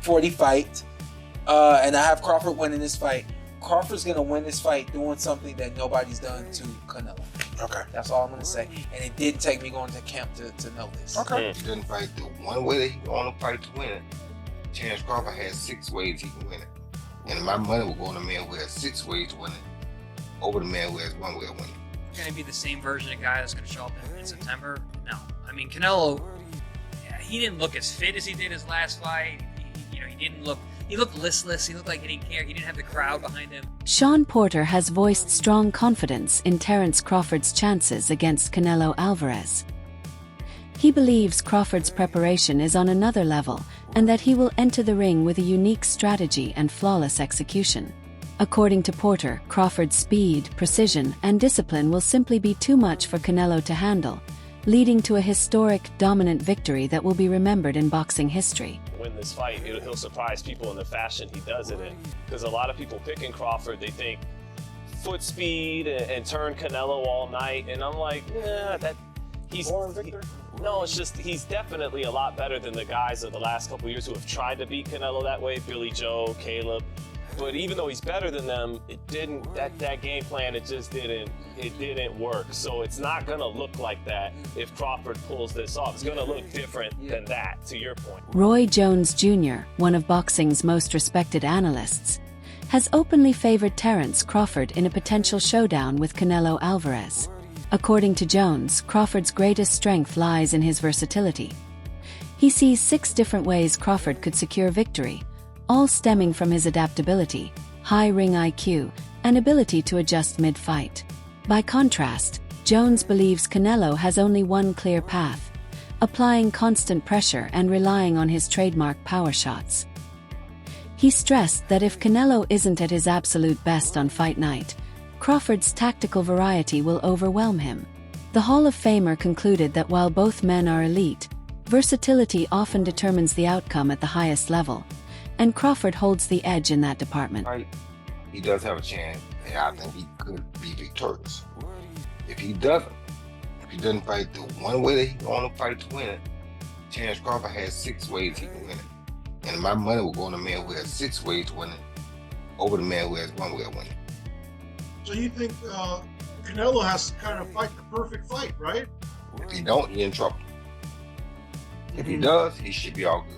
40 fight, and I have Crawford winning this fight. Crawford's gonna win this fight doing something that nobody's done to Canelo. Okay. That's all I'm gonna say. And it didn't take me going to camp to know this. Okay. He didn't fight the one way that he want to fight to win it. Terence Crawford has 6 ways he can win it. And my money will go on the man who has 6 ways to win it over the man who has 1 way of winning. Going to be the same version of guy that's going to show up in September? No. I mean, Canelo, he didn't look as fit as he did his last fight. He looked listless. He looked like he didn't care. He didn't have the crowd behind him. Shawn Porter has voiced strong confidence in Terence Crawford's chances against Canelo Alvarez. He believes Crawford's preparation is on another level and that he will enter the ring with a unique strategy and flawless execution. According to Porter, Crawford's speed, precision, and discipline will simply be too much for Canelo to handle, leading to a historic, dominant victory that will be remembered in boxing history. Win this fight, he'll surprise people in the fashion he does it in. Because a lot of people picking Crawford, they think foot speed and turn Canelo all night, and I'm like, no, it's just he's definitely a lot better than the guys of the last couple years who have tried to beat Canelo that way, Billy Joe, Caleb. But even though he's better than them, it didn't, that game plan, it didn't work. So it's not gonna look like that if Crawford pulls this off. It's gonna look different than that, to your point. Roy Jones Jr., one of boxing's most respected analysts, has openly favored Terence Crawford in a potential showdown with Canelo Alvarez. According to Jones, Crawford's greatest strength lies in his versatility. He sees 6 different ways Crawford could secure victory, all stemming from his adaptability, high ring IQ, and ability to adjust mid-fight. By contrast, Jones believes Canelo has only one clear path, applying constant pressure and relying on his trademark power shots. He stressed that if Canelo isn't at his absolute best on fight night, Crawford's tactical variety will overwhelm him. The Hall of Famer concluded that while both men are elite, versatility often determines the outcome at the highest level, and Crawford holds the edge in that department. Right. He does have a chance, and I think he could be victorious. If he doesn't fight the one way that he want to fight to win it, Terence Crawford has 6 ways he can win it. And my money will go on the man who has 6 ways to win it over the man who has 1 way of winning. So you think Canelo has to kind of fight the perfect fight, right? If he don't, he's in trouble. If he does, he should be all good.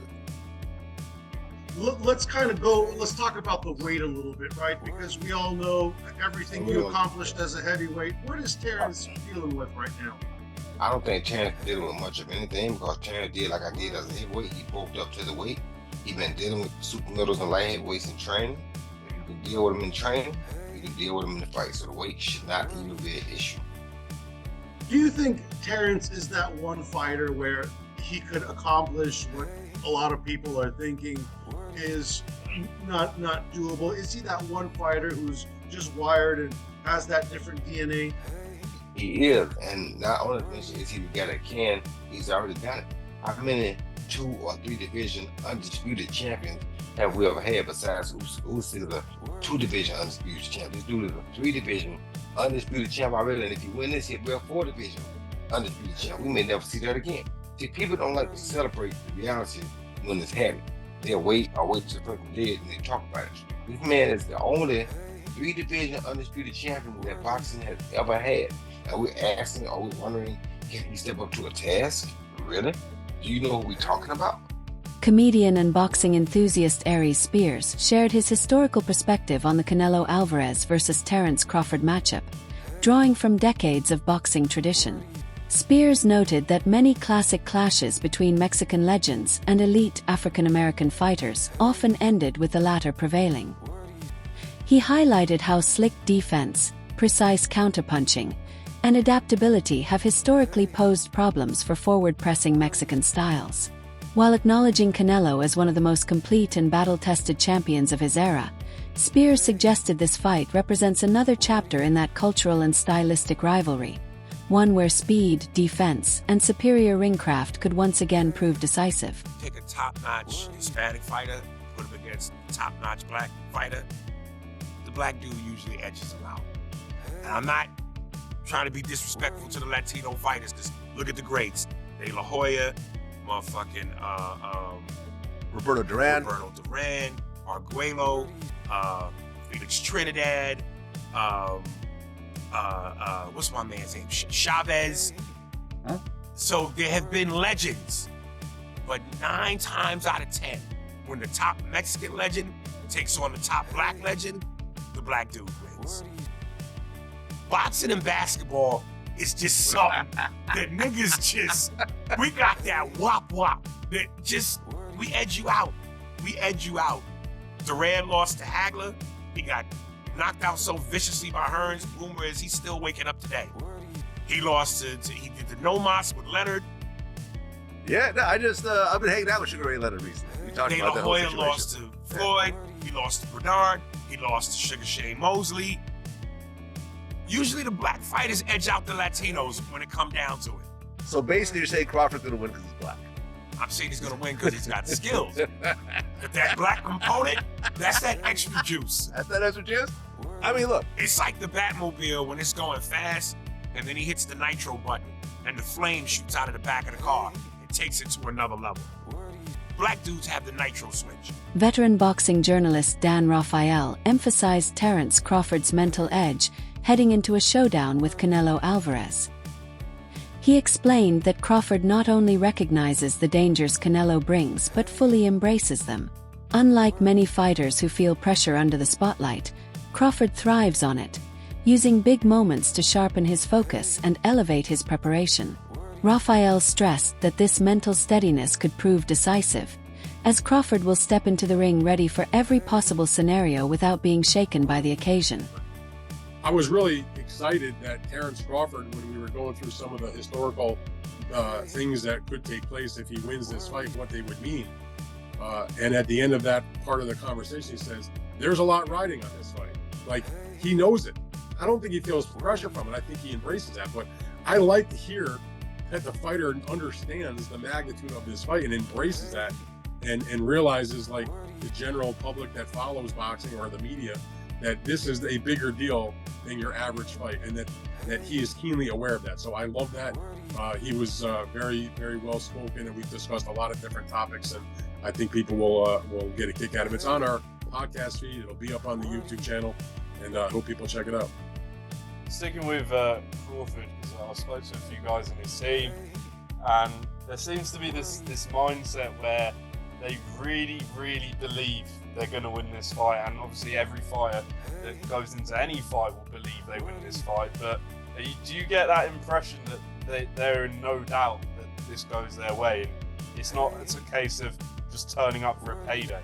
Let's talk about the weight a little bit, right? Because we all know everything you accomplished as a heavyweight. What is Terence dealing with right now? I don't think Terence dealing with much of anything because Terence did like I did as a heavyweight. He bulked up to the weight. He's been dealing with super middles and light heavyweights in training. If you can deal with him in training, you can deal with him in the fight. So the weight should not even be an issue. Do you think Terence is that one fighter where he could accomplish what a lot of people are thinking is not doable? Is he that one fighter who's just wired and has that different DNA? He is, and not only is he the guy that can, he's already done it. How many 2 or 3 division undisputed champions have we ever had besides Usyk, the 2 division undisputed champion? This dude is a 3 division undisputed champ already, and if you win this, he'll be a 4 division undisputed champ. We may never see that again. See, people don't like to celebrate the reality when it's happening. They'll wait till the person dead and they talk about it. This man is the only 3 division undisputed champion that boxing has ever had. And we're asking, are we wondering, can he step up to a task? Really? Do you know who we're talking about? Comedian and boxing enthusiast Aries Spears shared his historical perspective on the Canelo Alvarez versus Terence Crawford matchup, drawing from decades of boxing tradition. Spears noted that many classic clashes between Mexican legends and elite African-American fighters often ended with the latter prevailing. He highlighted how slick defense, precise counterpunching, and adaptability have historically posed problems for forward-pressing Mexican styles. While acknowledging Canelo as one of the most complete and battle-tested champions of his era, Spears suggested this fight represents another chapter in that cultural and stylistic rivalry, one where speed, defense, and superior ringcraft could once again prove decisive. Take a top-notch Hispanic fighter, put him against a top-notch black fighter, the black dude usually edges him out. And I'm not trying to be disrespectful to the Latino fighters, because look at the greats. De La Hoya, motherfucking Roberto Duran, Arguello, Felix Trinidad, what's my man's name? Chavez. Huh? So there have been legends, but 9 times out of 10, when the top Mexican legend takes on the top black legend, the black dude wins. Boxing and basketball is just something that niggas just, we got that wop wop that just, we edge you out. We edge you out. Duran lost to Hagler. He got knocked out so viciously by Hearns. Rumor is he's still waking up today. He lost he did the no mas with Leonard. Yeah, no, I've been hanging out with Sugar Ray Leonard recently. We talked De about La that whole Hoya situation. lost to Floyd. He lost to Bernard. He lost to Sugar Shane Mosley. Usually the black fighters edge out the Latinos when it come down to it. So basically, you're saying Crawford's gonna win because he's black. I'm saying he's gonna win because he's got the skills. But that black component, that's that extra juice. That's that extra juice. I mean, look, It's like the Batmobile when it's going fast, and then he hits the nitro button, and the flame shoots out of the back of the car and takes it to another level. Black dudes have the nitro switch. Veteran boxing journalist Dan Rafael emphasized Terence Crawford's mental edge heading into a showdown with Canelo Alvarez. He explained that Crawford not only recognizes the dangers Canelo brings but fully embraces them. Unlike many fighters who feel pressure under the spotlight, Crawford thrives on it, using big moments to sharpen his focus and elevate his preparation. Rafael stressed that this mental steadiness could prove decisive, as Crawford will step into the ring ready for every possible scenario without being shaken by the occasion. I was really excited that Terence Crawford, when we were going through some of the historical things that could take place if he wins this fight, what they would mean. And at the end of that part of the conversation, he says, there's a lot riding on this fight. Like, he knows it. I don't think he feels pressure from it. I think he embraces that. But I like to hear that the fighter understands the magnitude of this fight and embraces that and realizes, like the general public that follows boxing or the media, that this is a bigger deal than your average fight, and that he is keenly aware of that. So I love that. He was very, very well spoken, and we've discussed a lot of different topics, and I think people will get a kick out of it. It's on our podcast feed. It'll be up on the YouTube channel, and I hope people check it out. Sticking with Crawford, because I spoke to a few guys in his team, and there seems to be this mindset where they really, really believe they're going to win this fight, and obviously every fighter that goes into any fight will believe they win this fight, but do you get that impression that they're in no doubt that this goes their way, and it's a case of just turning up for a payday?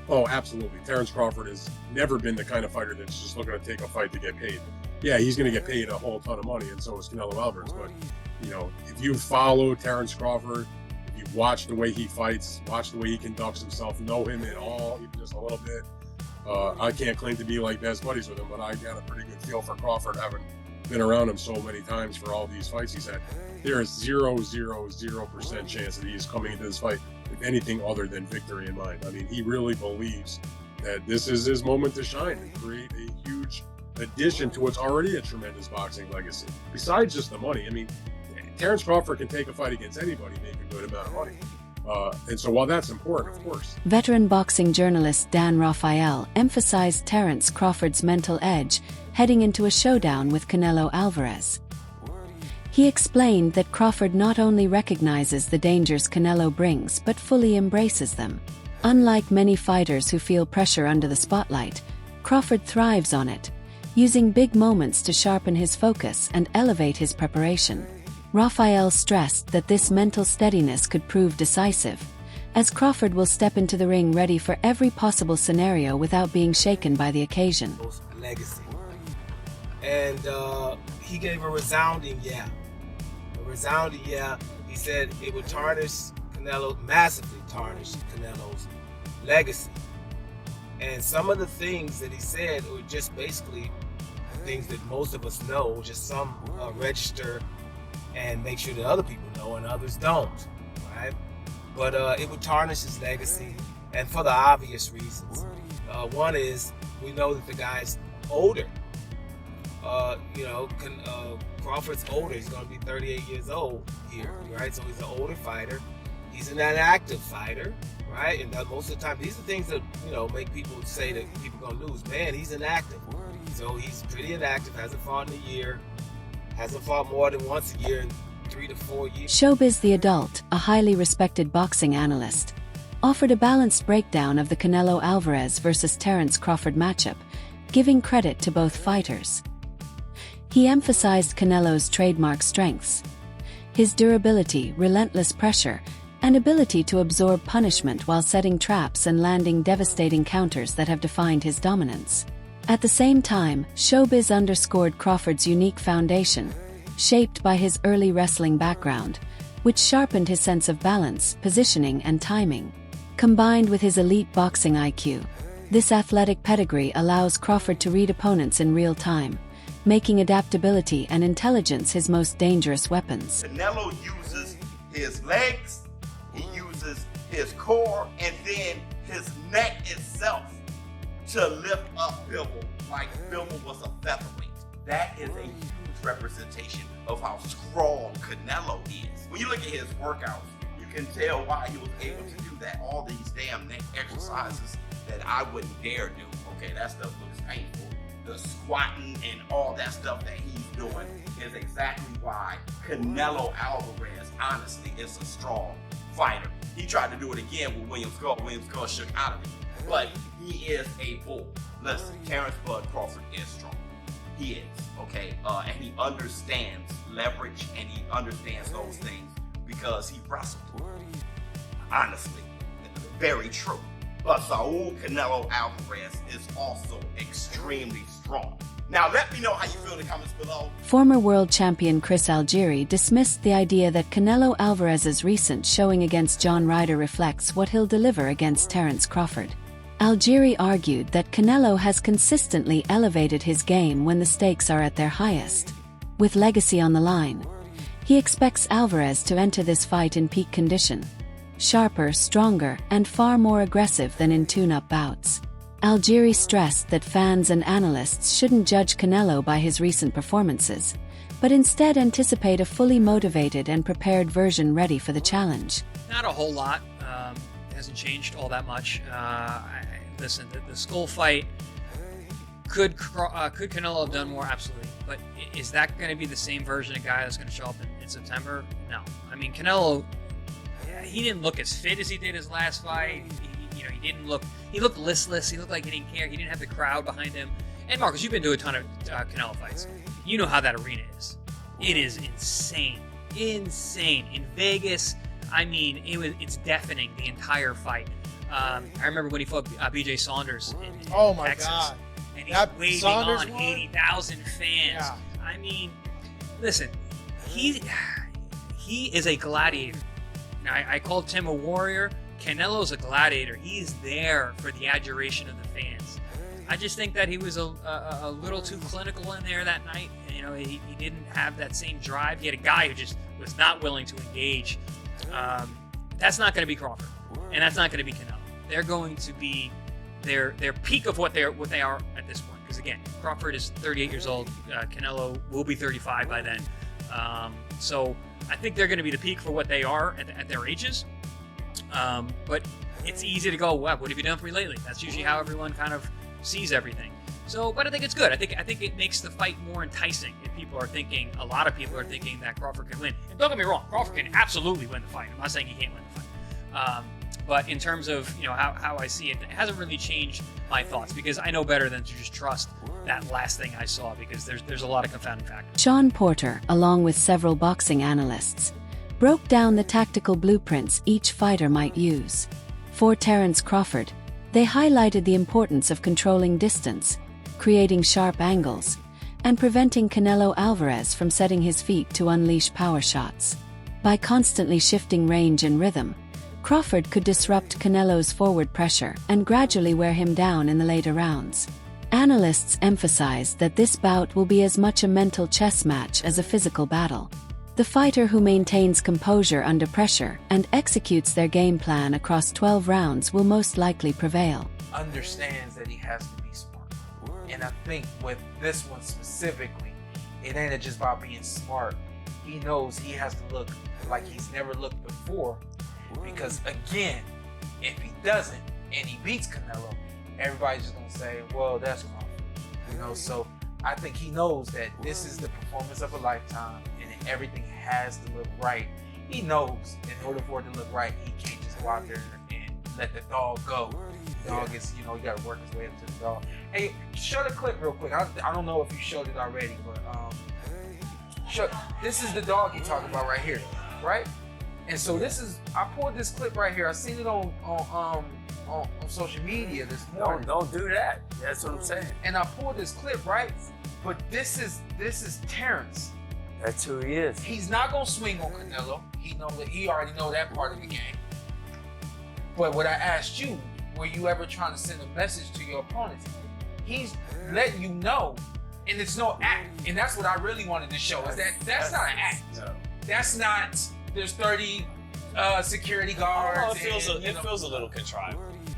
Oh, absolutely. Terence Crawford has never been the kind of fighter that's just looking to take a fight to get paid. Yeah, he's going to get paid a whole ton of money, and so is Canelo Alvarez. But, if you follow Terence Crawford, if you watch the way he fights, watch the way he conducts himself, know him at all, even just a little bit, I can't claim to be like best buddies with him, but I got a pretty good feel for Crawford, having been around him so many times for all these fights he's had. There is 0.000% chance that he's coming into this fight with anything other than victory in mind. I mean, he really believes that this is his moment to shine and create a huge addition to what's already a tremendous boxing legacy. Besides just the money, I mean, Terence Crawford can take a fight against anybody, make a good amount of money. And so while that's important, of course. Veteran boxing journalist Dan Rafael emphasized Terence Crawford's mental edge heading into a showdown with Canelo Alvarez. He explained that Crawford not only recognizes the dangers Canelo brings but fully embraces them. Unlike many fighters who feel pressure under the spotlight, Crawford thrives on it, using big moments to sharpen his focus and elevate his preparation. Rafael stressed that this mental steadiness could prove decisive, as Crawford will step into the ring ready for every possible scenario without being shaken by the occasion. Legacy. And he gave a resounding yeah. A resounding yeah. He said it would massively tarnish Canelo's legacy. And some of the things that he said were just basically things that most of us know, just some register and make sure that other people know and others don't, right? But it would tarnish his legacy, and for the obvious reasons. One is, we know that the guy's older. Crawford's older. He's going to be 38 years old here, right? So he's an older fighter. He's an inactive fighter, right? And most of the time, these are things that, make people say that people are going to lose. Man, he's inactive. So he's pretty inactive, hasn't fought in a year, hasn't fought more than once a year in 3 to 4 years. Showbiz the Adult, a highly respected boxing analyst, offered a balanced breakdown of the Canelo Alvarez versus Terence Crawford matchup, giving credit to both fighters. He emphasized Canelo's trademark strengths: his durability, relentless pressure, and ability to absorb punishment while setting traps and landing devastating counters that have defined his dominance. At the same time, Showbiz underscored Crawford's unique foundation, shaped by his early wrestling background, which sharpened his sense of balance, positioning, and timing. Combined with his elite boxing IQ, this athletic pedigree allows Crawford to read opponents in real time, making adaptability and intelligence his most dangerous weapons. Canelo uses his legs, he uses his core, and then his neck itself to lift up Bivol like Bivol was a featherweight. That is a huge representation of how strong Canelo is. When you look at his workouts, you can tell why he was able to do that. All these damn neck exercises that I wouldn't dare do. Okay, that stuff looks painful. The squatting and all that stuff that he's doing is exactly why Canelo Alvarez, honestly, is a strong fighter. He tried to do it again with William Skull. William Skull shook out of it. But he is a bull. Listen, Terence Bud Crawford is strong. He is, okay? And he understands leverage and he understands those things because he wrestled. Honestly, very true. But Saul Canelo Alvarez is also extremely strong. Now, let me know how you feel in the comments below. Former world champion Chris Algieri dismissed the idea that Canelo Alvarez's recent showing against John Ryder reflects what he'll deliver against Terence Crawford. Algieri argued that Canelo has consistently elevated his game when the stakes are at their highest. With legacy on the line, he expects Alvarez to enter this fight in peak condition, sharper, stronger, and far more aggressive than in tune-up bouts. Algieri stressed that fans and analysts shouldn't judge Canelo by his recent performances, but instead anticipate a fully motivated and prepared version ready for the challenge. Not a whole lot. It hasn't changed all that much. Listen, the Skull fight, could Canelo have done more? Absolutely. But is that going to be the same version of guy that's going to show up in September? No. I mean, Canelo, he didn't look as fit as he did his last fight. He looked listless. He looked like he didn't care. He didn't have the crowd behind him. And Marcus, you've been to a ton of Canelo fights. You know how that arena is. It is insane. Insane. In Vegas, I mean, it's deafening the entire fight. I remember when he fought BJ Saunders in Texas. God. And he's waving on 80,000 fans. Yeah. I mean, listen, he is a gladiator. Now, I called him a warrior. Canelo's a gladiator. He's there for the adoration of the fans. I just think that he was a little too clinical in there that night. You know, he didn't have that same drive. He had a guy who just was not willing to engage. That's not going to be Crawford, and that's not going to be Canelo. They're going to be their peak of what they are at this point. Because again, Crawford is 38 years old. Canelo will be 35 by then. So I think they're going to be the peak for what they are at their ages. But it's easy to go, wow, what have you done for me lately? That's usually how everyone kind of sees everything. So, but I think it's good. I think it makes the fight more enticing. If a lot of people are thinking that Crawford can win. And don't get me wrong, Crawford can absolutely win the fight. I'm not saying he can't win the fight. But in terms of how I see it, it hasn't really changed my thoughts because I know better than to just trust that last thing I saw because there's a lot of confounding factors. Shawn Porter, along with several boxing analysts, broke down the tactical blueprints each fighter might use. For Terence Crawford, they highlighted the importance of controlling distance, creating sharp angles, and preventing Canelo Alvarez from setting his feet to unleash power shots. By constantly shifting range and rhythm, Crawford could disrupt Canelo's forward pressure and gradually wear him down in the later rounds. Analysts emphasized that this bout will be as much a mental chess match as a physical battle. The fighter who maintains composure under pressure and executes their game plan across 12 rounds will most likely prevail. Understands that he has to be smart. And I think with this one specifically, it ain't just about being smart. He knows he has to look like he's never looked before. Because again, if he doesn't and he beats Canelo, everybody's just gonna say, well, that's Crawford. You know, so I think he knows that this is the performance of a lifetime and everything has to look right. He knows in order for it to look right, he can't just go out there and let the dog go. The dog is, you know, you gotta work his way up to the dog. Hey, show the clip real quick. I don't know if you showed it already, but this is the dog you're talking about right here, right? And so I pulled this clip right here. I seen it on social media this morning. Don't do that. That's what I'm saying. And I pulled this clip, right? But this is Terence. That's who he is. He's not gonna swing on Canelo. He already know that part of the game. But what I asked you, were you ever trying to send a message to your opponents? He's letting you know, and it's no act. And that's what I really wanted to show, is that's not an act. No. That's not, there's 30 security guards. It feels a little contrived.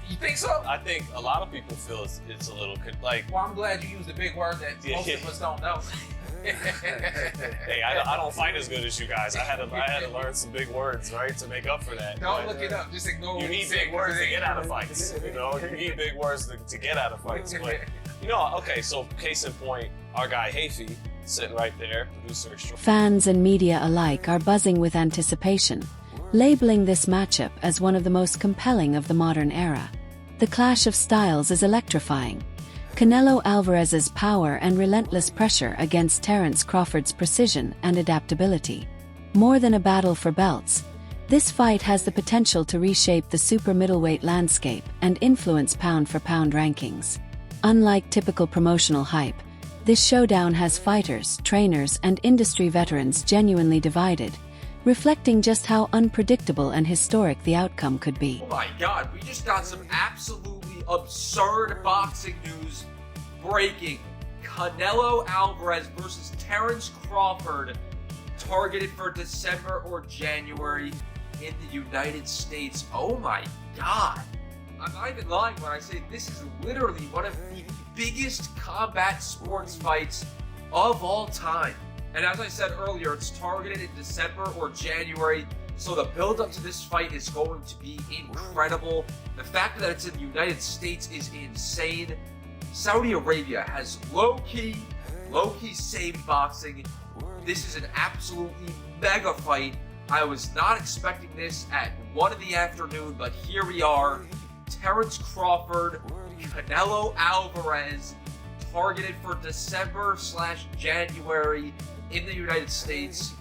You think so? I think a lot of people feel it's a little like. Well, I'm glad you used a big word that most of us don't know. Hey, I don't fight as good as you guys. I had to learn some big words, right, to make up for that. Don't look it up. Just ignore. You need big words to get out of fights. You know, you need big words to get out of fights. But you know, okay. So case in point, our guy Hafey sitting right there, producer extra. Fans and media alike are buzzing with anticipation, labeling this matchup as one of the most compelling of the modern era. The clash of styles is electrifying. Canelo Alvarez's power and relentless pressure against Terence Crawford's precision and adaptability. More than a battle for belts, this fight has the potential to reshape the super middleweight landscape and influence pound-for-pound rankings. Unlike typical promotional hype, this showdown has fighters, trainers, and industry veterans genuinely divided, reflecting just how unpredictable and historic the outcome could be. Oh my God, we just got some absolutely absurd boxing news breaking. Canelo Alvarez versus Terence Crawford, targeted for December or January in the United States. Oh my God. I'm not even lying when I say this is literally one of the biggest combat sports fights of all time. And as I said earlier, it's targeted in December or January, so the build-up to this fight is going to be incredible. The fact that it's in the United States is insane. Saudi Arabia has low-key saved boxing. This is an absolutely mega fight. I was not expecting this at 1 in the afternoon, but here we are. Terence Crawford, Canelo Alvarez, targeted for December/January in the United States.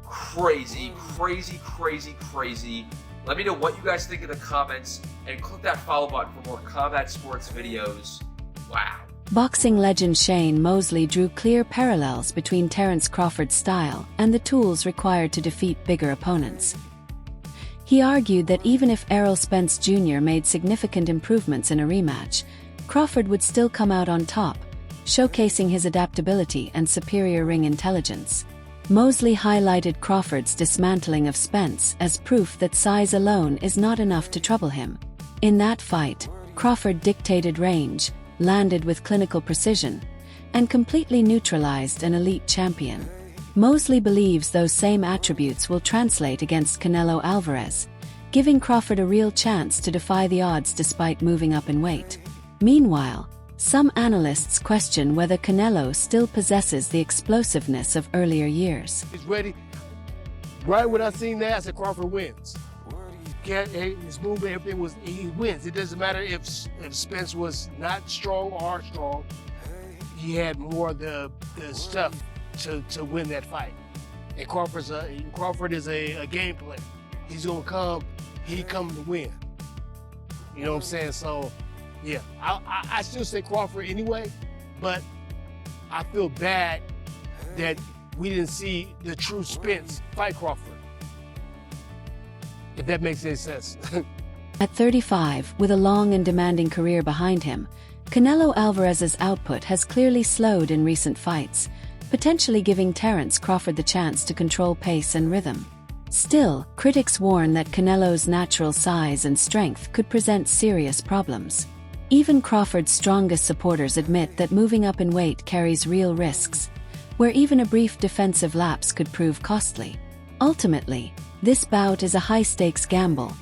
Crazy, crazy, crazy, crazy. Let me know what you guys think in the comments, and click that follow button for more combat sports videos. Wow. Boxing legend Shane Mosley drew clear parallels between Terence Crawford's style and the tools required to defeat bigger opponents. He argued that even if Errol Spence Jr. made significant improvements in a rematch, Crawford would still come out on top, showcasing his adaptability and superior ring intelligence. Mosley highlighted Crawford's dismantling of Spence as proof that size alone is not enough to trouble him. In that fight, Crawford dictated range, landed with clinical precision, and completely neutralized an elite champion. Mosley believes those same attributes will translate against Canelo Alvarez, giving Crawford a real chance to defy the odds despite moving up in weight. Meanwhile, some analysts question whether Canelo still possesses the explosiveness of earlier years. He's ready. Right when I seen that, I said Crawford wins. His movement, everything he wins. It doesn't matter if Spence was not strong or strong. He had more of the stuff to win that fight. And Crawford is a game player. He's gonna come. He come to win. You know what I'm saying? So, yeah, I still say Crawford anyway, but I feel bad that we didn't see the true Spence fight Crawford. If that makes any sense. At 35, with a long and demanding career behind him, Canelo Alvarez's output has clearly slowed in recent fights, potentially giving Terence Crawford the chance to control pace and rhythm. Still, critics warn that Canelo's natural size and strength could present serious problems. Even Crawford's strongest supporters admit that moving up in weight carries real risks, where even a brief defensive lapse could prove costly. Ultimately, This bout is a high-stakes gamble,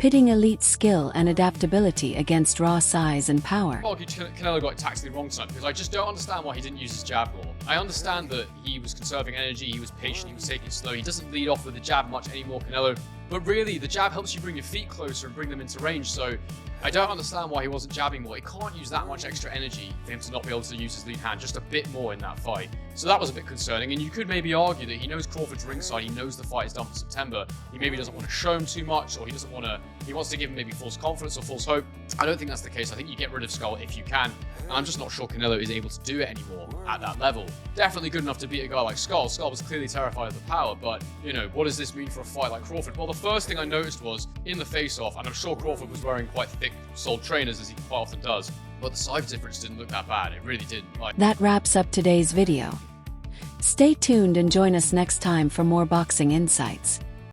pitting elite skill and adaptability against raw size and power. I argue Canelo got it tactically wrong tonight because I just don't understand why he didn't use his jab more. I understand that he was conserving energy, he was patient, he was taking it slow. He doesn't lead off with the jab much anymore, Canelo. But really, the jab helps you bring your feet closer and bring them into range, so I don't understand why he wasn't jabbing more. He can't use that much extra energy for him to not be able to use his lead hand just a bit more in that fight. So that was a bit concerning, and you could maybe argue that he knows Crawford's ringside, he knows the fight is done for September. He maybe doesn't want to show him too much, or he wants to give him maybe false confidence or false hope. I don't think that's the case. I think you get rid of Skull if you can, and I'm just not sure Canelo is able to do it anymore at that level. Definitely good enough to beat a guy like Skull. Skull was clearly terrified of the power, but, you know, what does this mean for a fight like Crawford? Well, the first thing I noticed was, in the face-off, and I'm sure Crawford was wearing quite thick-soled trainers, as he quite often does, but the size difference didn't look that bad. It really didn't. That wraps up today's video. Stay tuned and join us next time for more boxing insights.